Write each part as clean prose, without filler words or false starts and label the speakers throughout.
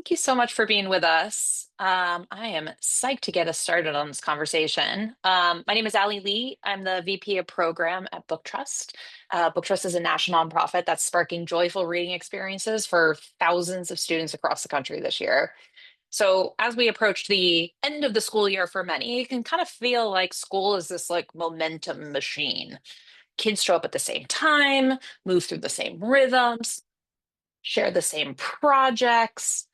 Speaker 1: Thank you so much for being with us. I am psyched to get us started on this conversation. My name is Alli Lee. I'm the VP of Program at Book Trust. Book Trust is a national nonprofit that's sparking joyful reading experiences for thousands of students across the country this year. So, as we approach the end of the school year for many, it can kind of feel like school is this like momentum machine. Kids show up at the same time, move through the same rhythms, share the same projects,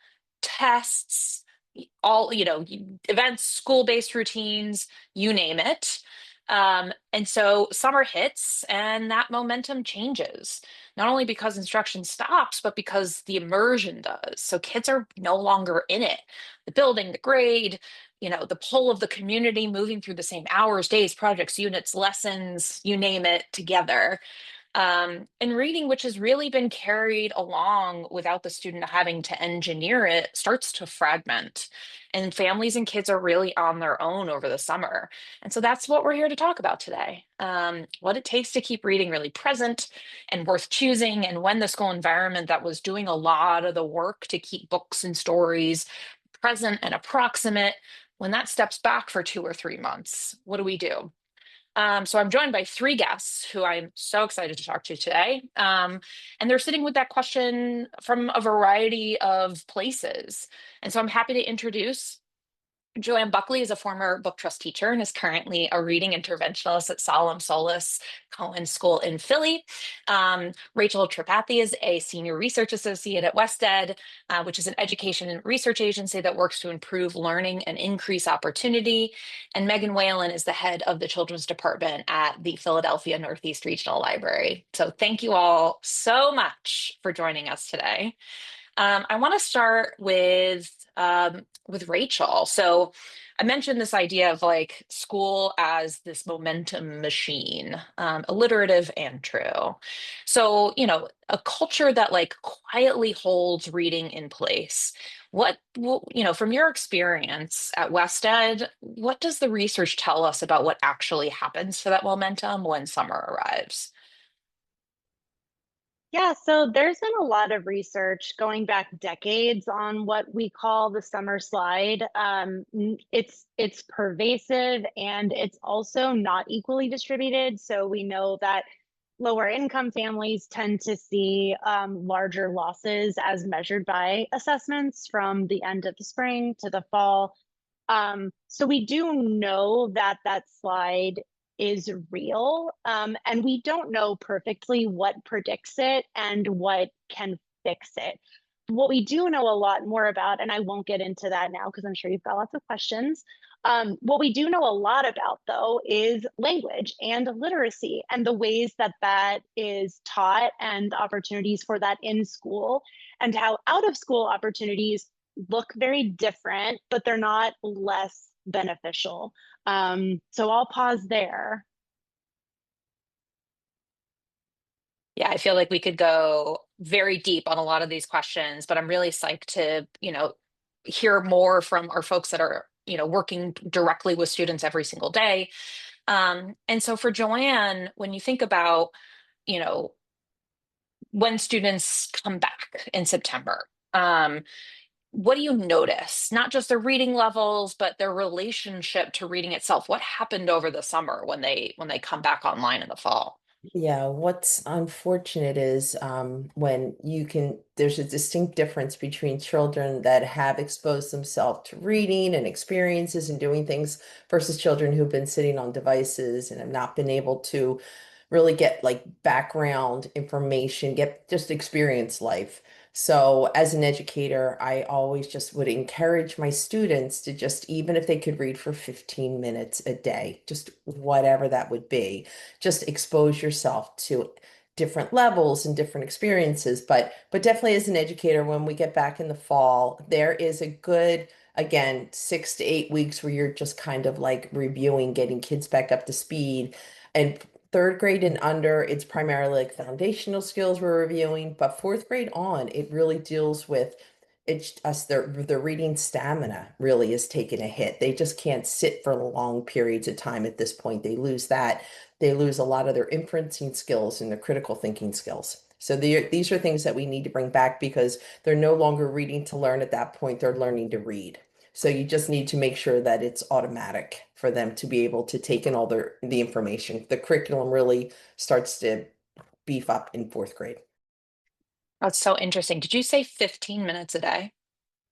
Speaker 1: tests, all, events, school-based routines, you name it. And so summer hits and that momentum changes, not only because instruction stops, but because the immersion does. So kids are no longer in it. The building, the grade, the pull of the community moving through the same hours, days, projects, units, lessons, you name it, together. And reading, which has really been carried along without the student having to engineer it, starts to fragment. And families and kids are really on their own over the summer. And so that's what we're here to talk about today. What it takes to keep reading really present and worth choosing, and when the school environment that was doing a lot of the work to keep books and stories present and approximate, when that steps back for 2 or 3 months, what do we do? So I'm joined by three guests who I'm so excited to talk to today. And they're sitting with that question from a variety of places. And so I'm happy to introduce Joanne Buckley is a former Book Trust teacher and is currently a reading interventionist at Solemn Solace Cohen School in Philly. Rachel Tripathi is a senior research associate at WestEd, which is an education and research agency that works to improve learning and increase opportunity. And Megan Whalen is the head of the children's department at the Philadelphia Northeast Regional Library. So thank you all so much for joining us today. I want to start with Rachel. So I mentioned this idea of like school as this momentum machine, alliterative and true. So, a culture that like quietly holds reading in place. From your experience at WestEd, what does the research tell us about what actually happens to that momentum when summer arrives?
Speaker 2: Yeah, so there's been a lot of research going back decades on what we call the summer slide. It's pervasive and it's also not equally distributed. So we know that lower income families tend to see larger losses as measured by assessments from the end of the spring to the fall. So we do know that that slide is real, and we don't know perfectly what predicts it and what can fix it. What we do know a lot more about, and I won't get into that now because I'm sure you've got lots of questions. What we do know a lot about, though, is language and literacy and the ways that that is taught and opportunities for that in school, and how out of school opportunities look very different, but they're not less beneficial. So I'll pause there.
Speaker 1: Yeah, I feel like we could go very deep on a lot of these questions, but I'm really psyched to, hear more from our folks that are, working directly with students every single day. And so for Joanne, when you think about, you know, when students come back in September, what do you notice? Not just their reading levels, but their relationship to reading itself. What happened over the summer when they come back online in the fall?
Speaker 3: Yeah, what's unfortunate is when there's a distinct difference between children that have exposed themselves to reading and experiences and doing things versus children who've been sitting on devices and have not been able to really get like background information, get just experience life. So as an educator, I always just would encourage my students to just, even if they could read for 15 minutes a day, just whatever that would be, just expose yourself to different levels and different experiences. But definitely as an educator, when we get back in the fall, there is a good, again, 6 to 8 weeks where you're just kind of like reviewing, getting kids back up to speed. And third grade and under, it's primarily like foundational skills we're reviewing, but fourth grade on, it really deals with it's us their reading stamina really is taking a hit. They just can't sit for long periods of time at this point. They lose that. They lose a lot of their inferencing skills and their critical thinking skills. So these are things that we need to bring back because they're no longer reading to learn at that point. They're learning to read. So you just need to make sure that it's automatic for them to be able to take in all the information. The curriculum really starts to beef up in fourth grade.
Speaker 1: That's so interesting. Did you say 15 minutes a day?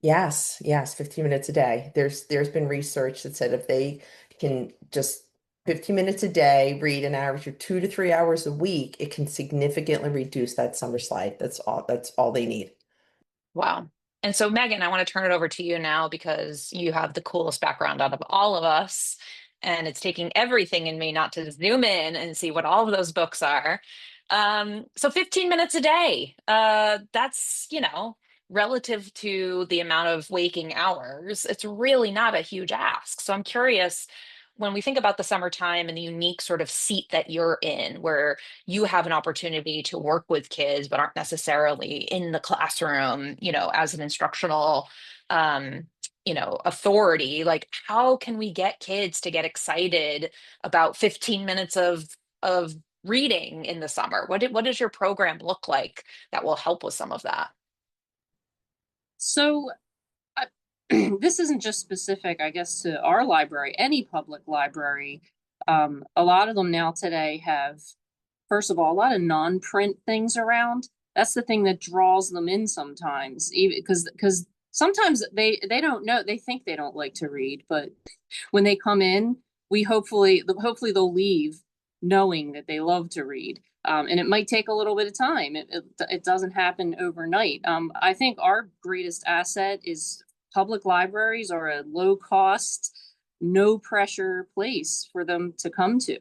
Speaker 3: Yes, yes, 15 minutes a day. There's been research that said if they can just 15 minutes a day, read an average of 2 to 3 hours a week, it can significantly reduce that summer slide. That's all they need.
Speaker 1: Wow. And so, Megan, I want to turn it over to you now because you have the coolest background out of all of us. And it's taking everything in me not to zoom in and see what all of those books are. So 15 minutes a day, that's, relative to the amount of waking hours, it's really not a huge ask. So I'm curious, when we think about the summertime and the unique sort of seat that you're in, where you have an opportunity to work with kids but aren't necessarily in the classroom, as an instructional um, authority, like how can we get kids to get excited about 15 minutes of reading in the summer? What does your program look like that will help with some of that?
Speaker 4: So I, this isn't just specific, I guess, to our library, any public library. A lot of them now today have, first of all, a lot of non-print things around. That's the thing that draws them in sometimes, even because sometimes they don't know, they think they don't like to read, but when they come in, we hopefully they'll leave knowing that they love to read. And it might take a little bit of time. It doesn't happen overnight. I think our greatest asset is public libraries are a low cost, no pressure place for them to come to.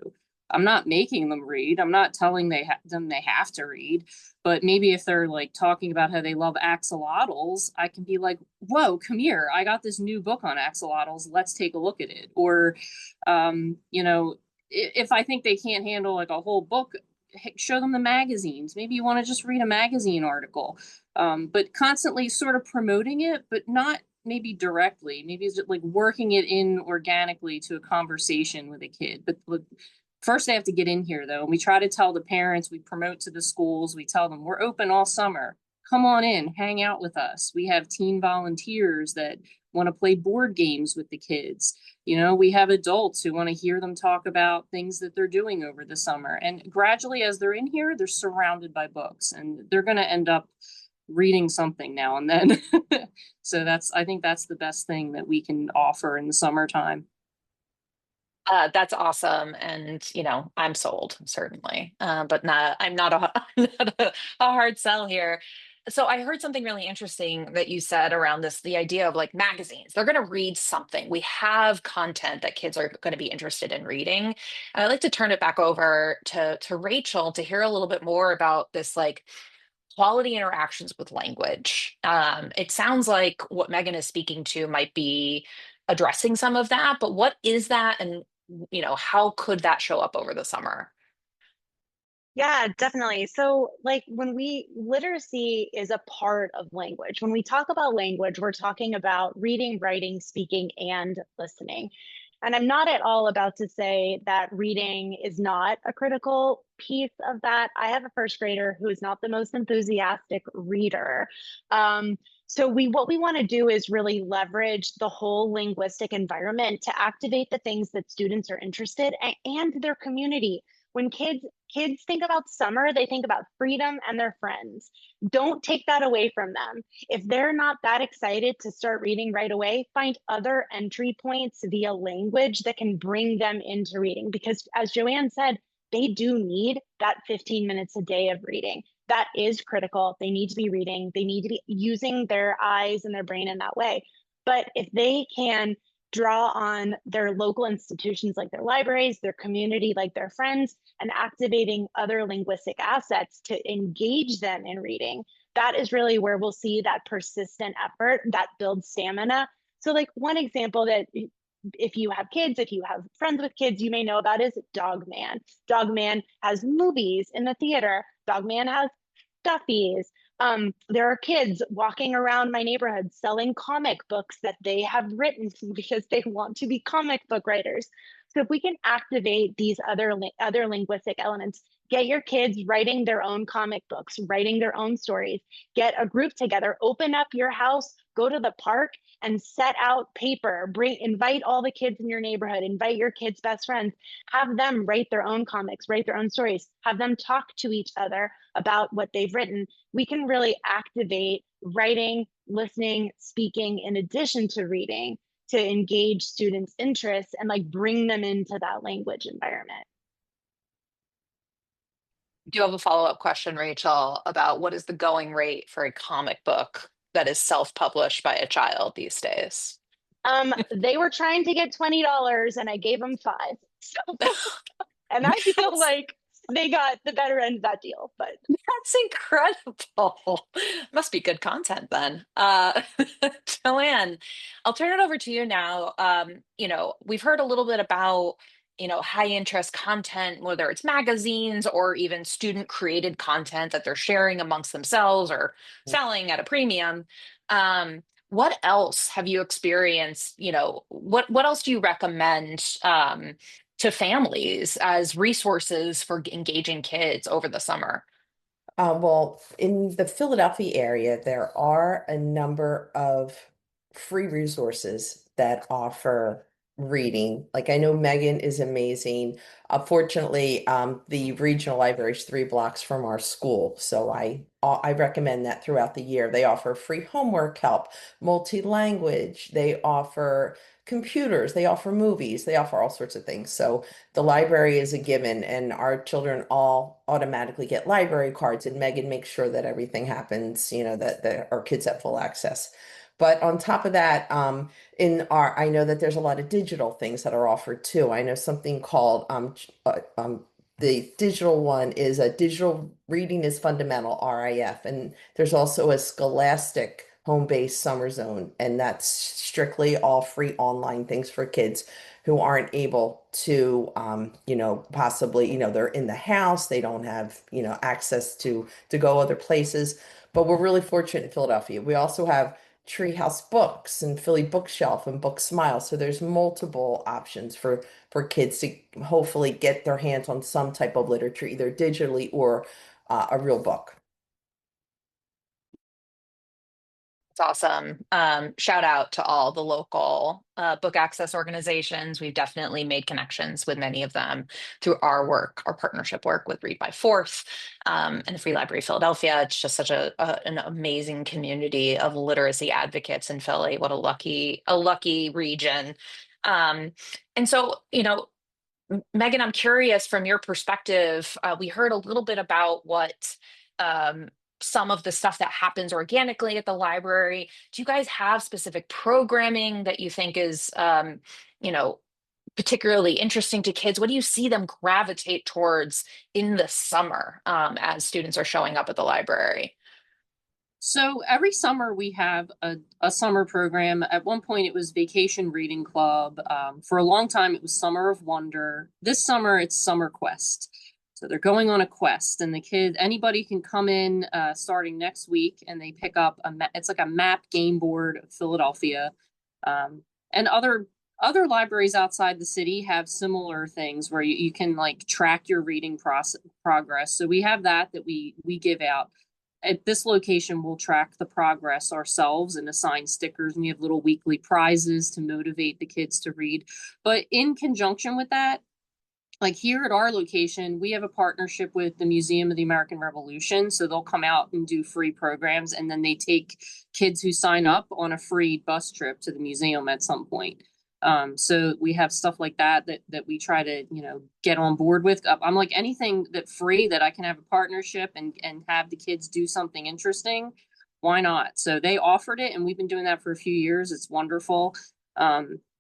Speaker 4: I'm not making them read. I'm not telling them they have to read. But maybe if they're like talking about how they love axolotls, I can be like, "Whoa, come here! I got this new book on axolotls. Let's take a look at it." Or, if I think they can't handle like a whole book, show them the magazines. Maybe you want to just read a magazine article, but constantly sort of promoting it, but not maybe directly. Maybe it's just like working it in organically to a conversation with a kid. But look, first they have to get in here though. And we try to tell the parents, we promote to the schools, we tell them we're open all summer. Come on in, hang out with us. We have teen volunteers that want to play board games with the kids. We have adults who want to hear them talk about things that they're doing over the summer. And gradually, as they're in here, they're surrounded by books and they're going to end up reading something now and then. So I think that's the best thing that we can offer in the summertime.
Speaker 1: That's awesome, and I'm sold certainly, but I'm not not a hard sell here. So I heard something really interesting that you said around this, the idea of like magazines. They're going to read something. We have content that kids are going to be interested in reading, and I'd like to turn it back over to Rachel to hear a little bit more about this, like quality interactions with language. It sounds like what Megan is speaking to might be addressing some of that, but what is that, and how could that show up over the summer?
Speaker 2: Yeah, definitely. So, like, literacy is a part of language. When we talk about language, we're talking about reading, writing, speaking, and listening. And I'm not at all about to say that reading is not a critical piece of that. I have a first grader who is not the most enthusiastic reader. So what we want to do is really leverage the whole linguistic environment to activate the things that students are interested and their community. When kids think about summer, they think about freedom and their friends. Don't take that away from them. If they're not that excited to start reading right away, find other entry points via language that can bring them into reading. Because as Joanne said, they do need that 15 minutes a day of reading. That is critical. They need to be reading. They need to be using their eyes and their brain in that way. But if they can draw on their local institutions like their libraries, their community like their friends, and activating other linguistic assets to engage them in reading, that is really where we'll see that persistent effort that builds stamina. So like one example that if you have kids, if you have friends with kids, you may know about is Dog Man. Dog Man has movies in the theater. Dog Man has stuffies. There are kids walking around my neighborhood selling comic books that they have written because they want to be comic book writers. So if we can activate these other linguistic elements, Get your kids writing their own comic books, writing their own stories. Get a group together, open up your house, go to the park and set out paper. Invite all the kids in your neighborhood, invite your kids' best friends, have them write their own comics, write their own stories, have them talk to each other about what they've written. We can really activate writing, listening, speaking, in addition to reading, to engage students' interests and like bring them into that language environment.
Speaker 1: Do you have a follow-up question, Rachel, about what is the going rate for a comic book that is self-published by a child these days?
Speaker 2: They were trying to get $20 and I gave them 5. So, and I feel
Speaker 1: That's
Speaker 2: like they got the better end of that deal, but
Speaker 1: that's incredible. Must be good content then. Joanne, I'll turn it over to you now. We've heard a little bit about, high interest content, whether it's magazines or even student created content that they're sharing amongst themselves or selling at a premium. What else have you experienced? What else do you recommend to families as resources for engaging kids over the summer?
Speaker 3: Well, in the Philadelphia area, there are a number of free resources that offer reading. Like I know Megan is amazing. Fortunately, the regional library is 3 blocks from our school, so I recommend that throughout the year. They offer free homework help, multi-language. They offer computers. They offer movies. They offer all sorts of things. So the library is a given, and our children all automatically get library cards, and Megan makes sure that everything happens, that our kids have full access. But on top of that, I know that there's a lot of digital things that are offered too. I know something called the digital one is a digital reading is fundamental, RIF, and there's also a Scholastic home-based summer zone, and that's strictly all free online things for kids who aren't able to, possibly, they're in the house, they don't have, access to go other places. But we're really fortunate in Philadelphia. We also have Treehouse Books and Philly Bookshelf and Book Smile. So there's multiple options for kids to hopefully get their hands on some type of literature, either digitally or a real book.
Speaker 1: It's awesome. Shout out to all the local book access organizations. We've definitely made connections with many of them through our work, our partnership work with Read by Fourth and the Free Library Philadelphia. It's just such an amazing community of literacy advocates in Philly. What a lucky region. And so, Megan, I'm curious from your perspective. We heard a little bit about what um, some of the stuff that happens organically at the library. Do you guys have specific programming that you think is, you know, particularly interesting to kids? What do you see them gravitate towards in the summer as students are showing up at the library?
Speaker 4: So every summer we have a summer program. At one point it was Vacation Reading Club. For a long time it was Summer of Wonder. This summer it's Summer Quest. So they're going on a quest, and anybody can come in starting next week, and they pick up it's like a map game board of Philadelphia, and other libraries outside the city have similar things where you can like track your reading progress. So we have that we give out. At this location, we'll track the progress ourselves and assign stickers, and we have little weekly prizes to motivate the kids to read. But in conjunction with that, like here at our location, we have a partnership with the Museum of the American Revolution. So they'll come out and do free programs, and then they take kids who sign up on a free bus trip to the museum at some point. So we have stuff like that we try to, get on board with. I'm like anything that free that I can have a partnership and have the kids do something interesting. Why not? So they offered it, and we've been doing that for a few years. It's wonderful.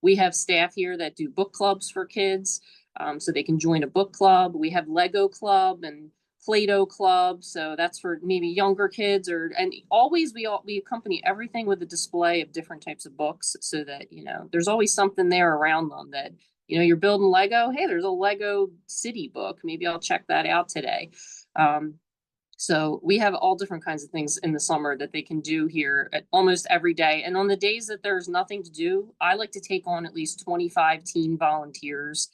Speaker 4: We have staff here that do book clubs for kids, so they can join a book club. We have Lego club and Play-Doh club, so that's for maybe younger kids. And always we accompany everything with a display of different types of books, so that there's always something there around them that you're building Lego. Hey, there's a Lego city book. Maybe I'll check that out today. So we have all different kinds of things in the summer that they can do here at almost every day. And on the days that there's nothing to do, I like to take on at least 25 teen volunteers.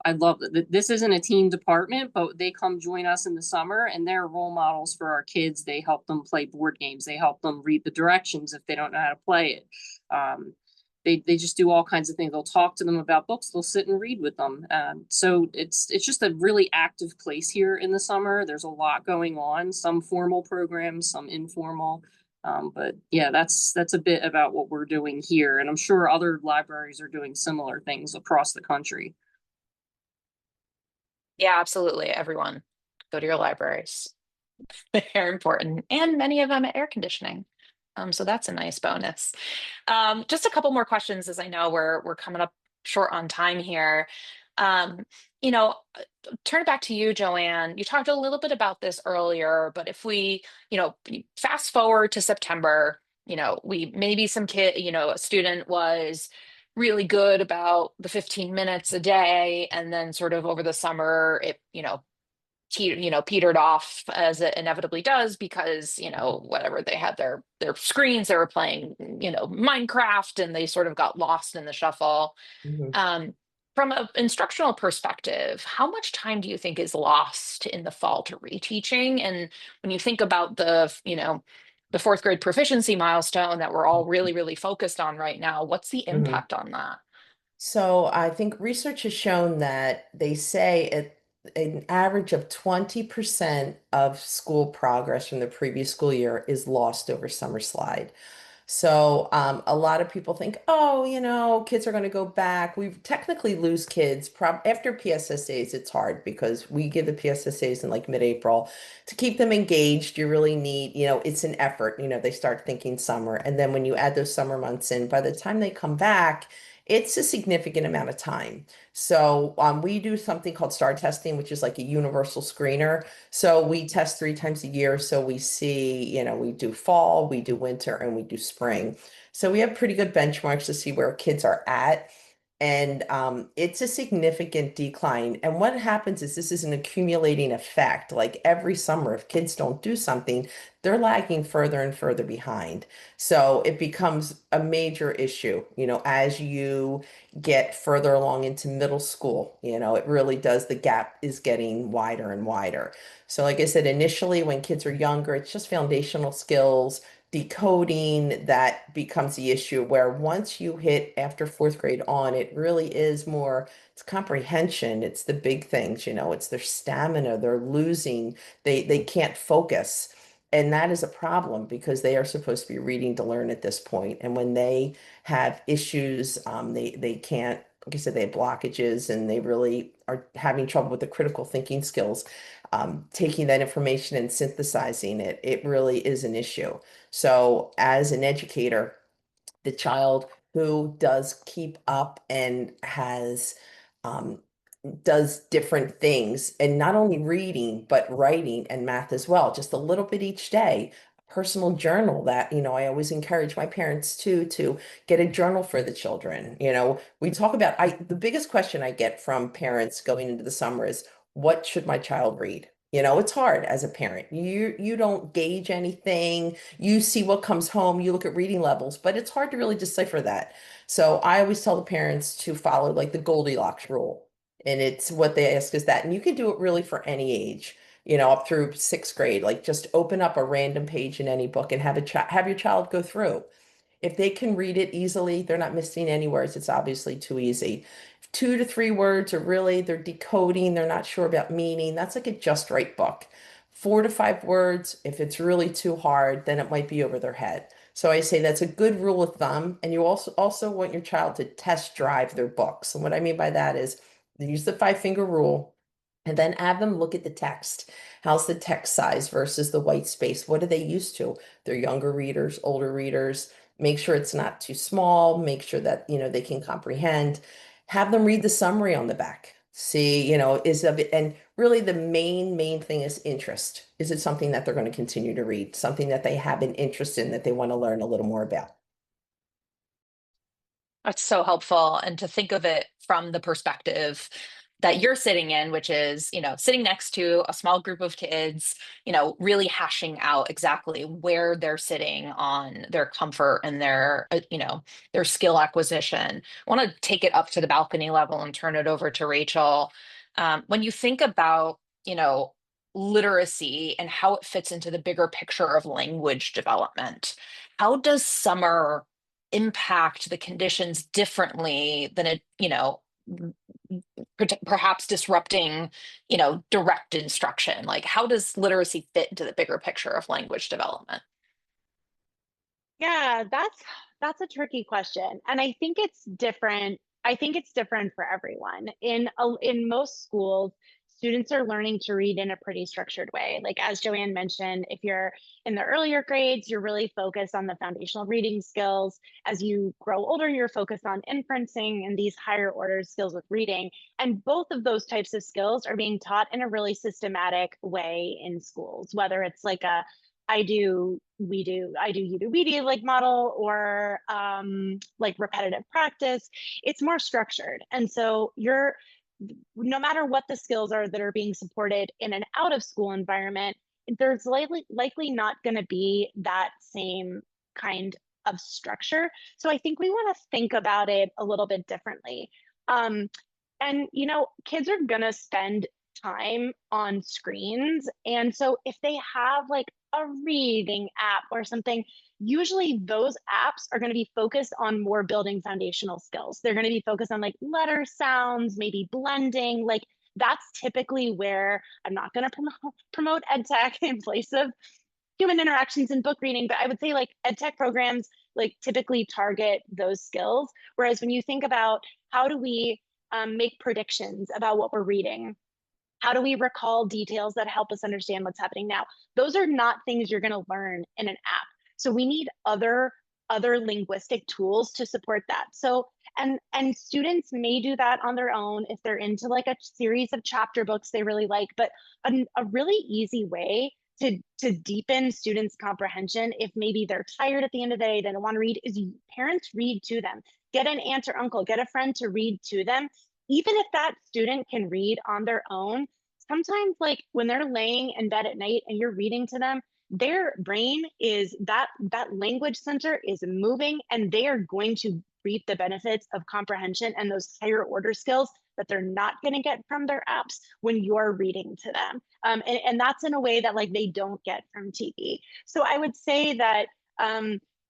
Speaker 4: I love that this isn't a team department, but they come join us in the summer and they're role models for our kids. They help them play board games. They help them read the directions if they don't know how to play it. They just do all kinds of things. They'll talk to them about books. They'll sit and read with them. So it's just a really active place here in the summer. There's a lot going on, some formal programs, some informal. But yeah, that's a bit about what we're doing here. And I'm sure other libraries are doing similar things across the country.
Speaker 1: Yeah, absolutely. Everyone, go to your libraries. They're important, and many of them at air conditioning. So that's a nice bonus. Just a couple more questions, as I know we're coming up short on time here. Um, you know, turn it back to you, Joanne. You talked a little bit about this earlier, but if we, fast forward to September, we maybe some kid, a student was really good about the 15 minutes a day, and then sort of over the summer, it, petered off as it inevitably does because whatever, they had their screens, they were playing Minecraft, and they sort of got lost in the shuffle.
Speaker 3: Mhm.
Speaker 1: From an instructional perspective, how much time do you think is lost in the fall to reteaching? And when you think about the fourth grade proficiency milestone that we're all really, really focused on right now, what's the
Speaker 3: Mhm.
Speaker 1: impact on that?
Speaker 3: So I think research has shown that they say an average of 20% of school progress from the previous school year is lost over summer slide. So a lot of people think, oh, kids are going to go back. We technically lose kids after PSSAs. It's hard because we give the PSSAs in like mid-April to keep them engaged. You really need, it's an effort. They start thinking summer, and then when you add those summer months in, by the time they come back, it's a significant amount of time. So we do something called STAR testing, which is like a universal screener. So we test 3 times a year. So we see, we do fall, we do winter, and we do spring. So we have pretty good benchmarks to see where kids are at. And it's a significant decline. And what happens is this is an accumulating effect. Like every summer, if kids don't do something, they're lagging further and further behind. So it becomes a major issue, as you get further along into middle school, it really does, the gap is getting wider and wider. So like I said, initially when kids are younger, it's just foundational skills, decoding that becomes the issue, where once you hit after fourth grade on, it really is more, it's comprehension, it's the big things, it's their stamina, they're losing, they can't focus. And that is a problem because they are supposed to be reading to learn at this point. And when they have issues, they can't, like I said, they have blockages and they really are having trouble with the critical thinking skills. Taking that information and synthesizing it, it really is an issue. So as an educator, the child who does keep up and has um, does different things, and not only reading but writing and math as well, just a little bit each day. Personal journal that, I always encourage my parents to get a journal for the children. We talk about, the biggest question I get from parents going into the summer is, what should my child read? It's hard as a parent. You don't gauge anything. You see what comes home, you look at reading levels, but it's hard to really decipher that. So I always tell the parents to follow like the Goldilocks rule. And it's what they ask is that, and you can do it really for any age, up through sixth grade. Like just open up a random page in any book and have your child go through. If they can read it easily, they're not missing any words. It's obviously too easy. 2 to 3 words are really, they're decoding, they're not sure about meaning. That's like a just right book. 4 to 5 words, if it's really too hard, then it might be over their head. So I say that's a good rule of thumb. And you also want your child to test drive their books. And what I mean by that is use the 5 finger rule and then have them look at the text. How's the text size versus the white space? What are they used to? They're younger readers, older readers. Make sure it's not too small. Make sure that, they can comprehend. Have them read the summary on the back. See, is of it, and really the main thing is interest. Is it something that they're going to continue to read? Something that they have an interest in, that they want to learn a little more about?
Speaker 1: That's so helpful. And to think of it from the perspective, that you're sitting in, which is, sitting next to a small group of kids, really hashing out exactly where they're sitting on their comfort and their skill acquisition. I want to take it up to the balcony level and turn it over to Rachel. When you think about, literacy and how it fits into the bigger picture of language development, how does summer impact the conditions differently than perhaps disrupting, direct instruction? Like, how does literacy fit into the bigger picture of language development?
Speaker 2: Yeah, that's a tricky question. And I think it's different. I think it's different for everyone. In most schools, students are learning to read in a pretty structured way. Like as Joanne mentioned, if you're in the earlier grades, you're really focused on the foundational reading skills. As you grow older, you're focused on inferencing and these higher order skills with reading. And both of those types of skills are being taught in a really systematic way in schools, whether it's like a I do, we do, I do, you do, we do like model or like repetitive practice. It's more structured. And so you're, no matter what the skills are that are being supported in an out of school environment, there's likely not going to be that same kind of structure. So I think we want to think about it a little bit differently. And kids are going to spend time on screens. And so if they have like a reading app or something, usually those apps are going to be focused on more building foundational skills. They're going to be focused on like letter sounds, maybe blending. Like that's typically where I'm not going to promote ed tech in place of human interactions and book reading, but I would say like ed tech programs like typically target those skills. Whereas when you think about how do we make predictions about what we're reading, how do we recall details that help us understand what's happening now? Those are not things you're going to learn in an app. So we need other linguistic tools to support that. So and students may do that on their own if they're into like a series of chapter books they really like, but a really easy way to deepen students' comprehension if maybe they're tired at the end of the day, they don't want to read, is parents read to them. Get an aunt or uncle, get a friend to read to them. Even if that student can read on their own, sometimes like when they're laying in bed at night and you're reading to them, their brain is that language center is moving and they are going to reap the benefits of comprehension and those higher order skills that they're not going to get from their apps when you're reading to them. And that's in a way that like they don't get from TV. So I would say that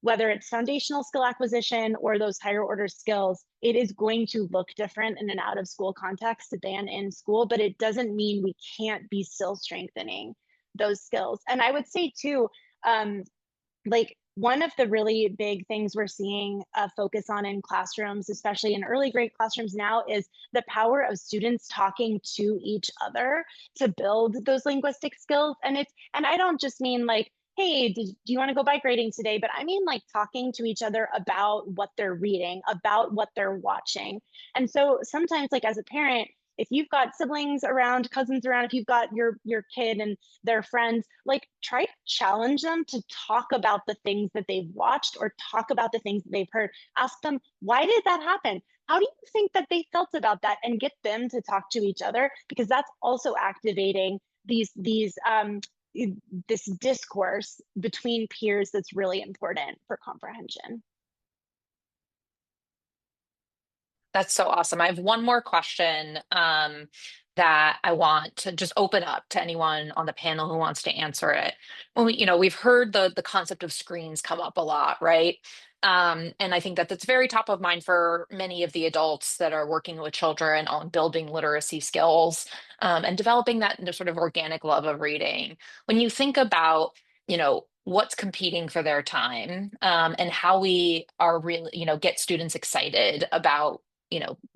Speaker 2: whether it's foundational skill acquisition or those higher order skills, it is going to look different in an out of school context than in school, but it doesn't mean we can't be still strengthening those skills. And I would say too, like one of the really big things we're seeing a focus on in classrooms, especially in early grade classrooms now, is the power of students talking to each other to build those linguistic skills. And I don't just mean like, hey, do you want to go bike riding today? But I mean like talking to each other about what they're reading, about what they're watching. And so sometimes like as a parent, if you've got siblings around, cousins around, if you've got your kid and their friends, like try to challenge them to talk about the things that they've watched or talk about the things that they've heard. Ask them, why did that happen? How do you think that they felt about that? And get them to talk to each other, because that's also activating this discourse between peers that's really important for comprehension.
Speaker 1: That's so awesome. I have one more question that I want to just open up to anyone on the panel who wants to answer it. Well, we've heard the concept of screens come up a lot, right? And I think that that's very top of mind for many of the adults that are working with children on building literacy skills and developing that sort of organic love of reading. When you think about, what's competing for their time and how we are really, get students excited about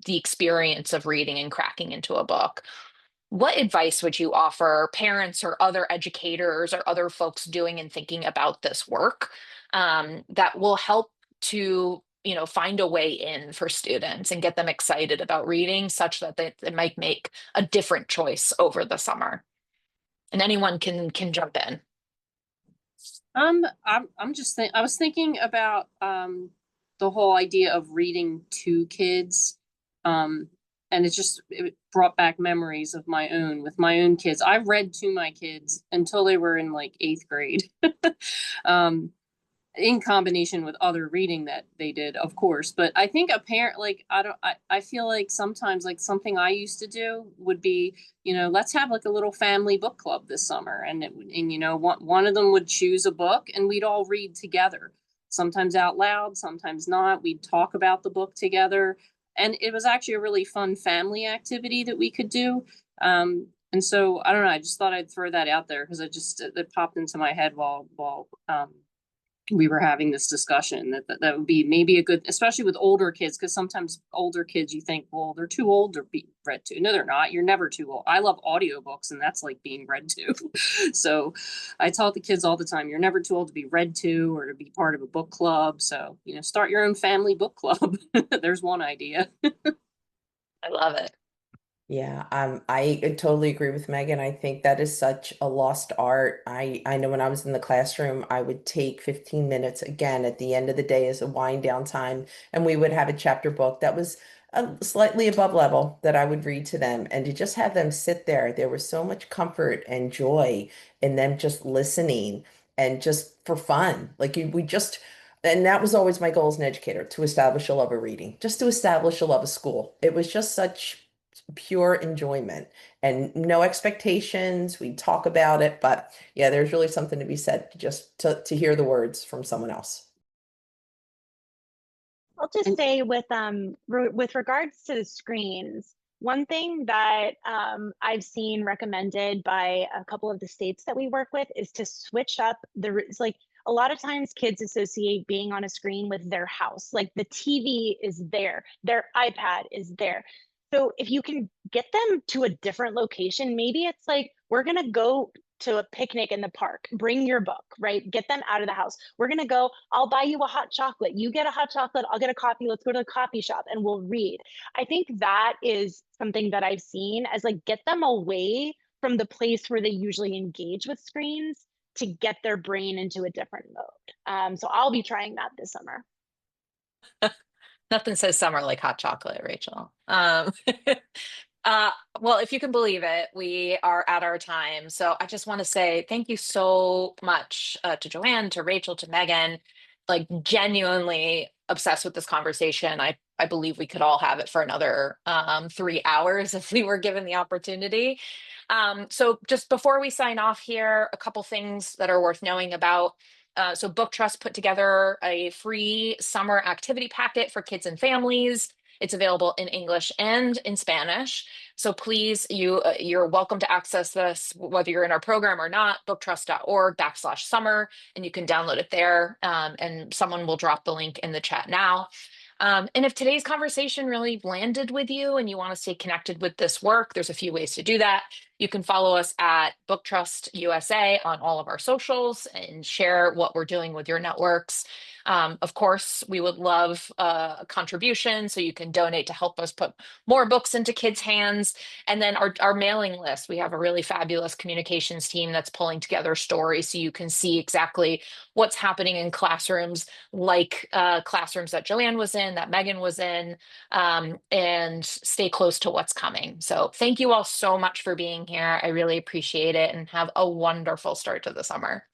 Speaker 1: the experience of reading and cracking into a book. What advice would you offer parents or other educators or other folks doing and thinking about this work that will help to find a way in for students and get them excited about reading such that they might make a different choice over the summer? And anyone can jump in.
Speaker 4: I was thinking about the whole idea of reading to kids. And And it brought back memories of my own with my own kids. I read to my kids until they were in like 8th grade. um, in combination with other reading that they did, of course. But I think a parent, like, I feel like sometimes like something I used to do would be, let's have like a little family book club this summer. One of them would choose a book and we'd all read together, sometimes out loud, sometimes not. We'd talk about the book together. And it was actually a really fun family activity that we could do. And so I don't know, I just thought I'd throw that out there because it popped into my head while we were having this discussion that would be maybe a good, especially with older kids, because sometimes older kids you think, well, they're too old to be read to. No, they're not. You're never too old. I love audiobooks and that's like being read to. So I tell the kids all the time, you're never too old to be read to or to be part of a book club. So, start your own family book club. There's one idea.
Speaker 1: I love it.
Speaker 3: Yeah, I totally agree with Megan. I think that is such a lost art. I know when I was in the classroom, I would take 15 minutes again at the end of the day as a wind down time, and we would have a chapter book that was slightly above level that I would read to them, and to just have them sit there. There was so much comfort and joy in them just listening and just for fun. Like we just, and that was always my goal as an educator, to establish a love of reading, just to establish a love of school. It was just such pure enjoyment and no expectations. We talk about it, but yeah, there's really something to be said just to hear the words from someone else.
Speaker 2: I'll just say with regards to the screens, one thing that I've seen recommended by a couple of the states that we work with is to switch up it's like a lot of times kids associate being on a screen with their house, like the TV is there, their iPad is there. So if you can get them to a different location, maybe it's like, we're going to go to a picnic in the park, bring your book, right? Get them out of the house. We're going to go, I'll buy you a hot chocolate. You get a hot chocolate, I'll get a coffee. Let's go to the coffee shop and we'll read. I think that is something that I've seen as like, get them away from the place where they usually engage with screens to get their brain into a different mode. So I'll be trying that this summer.
Speaker 1: Nothing says summer like hot chocolate, Rachel. Well, if you can believe it, we are at our time. So I just want to say thank you so much to Joanne, to Rachel, to Megan. Like genuinely obsessed with this conversation. I believe we could all have it for another 3 hours if we were given the opportunity. So just before we sign off here, a couple things that are worth knowing about. So Book Trust put together a free summer activity packet for kids and families. It's available in English and in Spanish. So please, you're welcome to access this, whether you're in our program or not, booktrust.org/summer, and you can download it there. And someone will drop the link in the chat now. And if today's conversation really landed with you and you want to stay connected with this work, there's a few ways to do that. You can follow us at Book Trust USA on all of our socials and share what we're doing with your networks. Of course, we would love a contribution, so you can donate to help us put more books into kids' hands. And then our mailing list, we have a really fabulous communications team that's pulling together stories so you can see exactly what's happening in classrooms, like classrooms that Joanne was in, that Megan was in, and stay close to what's coming. So thank you all so much for being here. I really appreciate it, and have a wonderful start to the summer.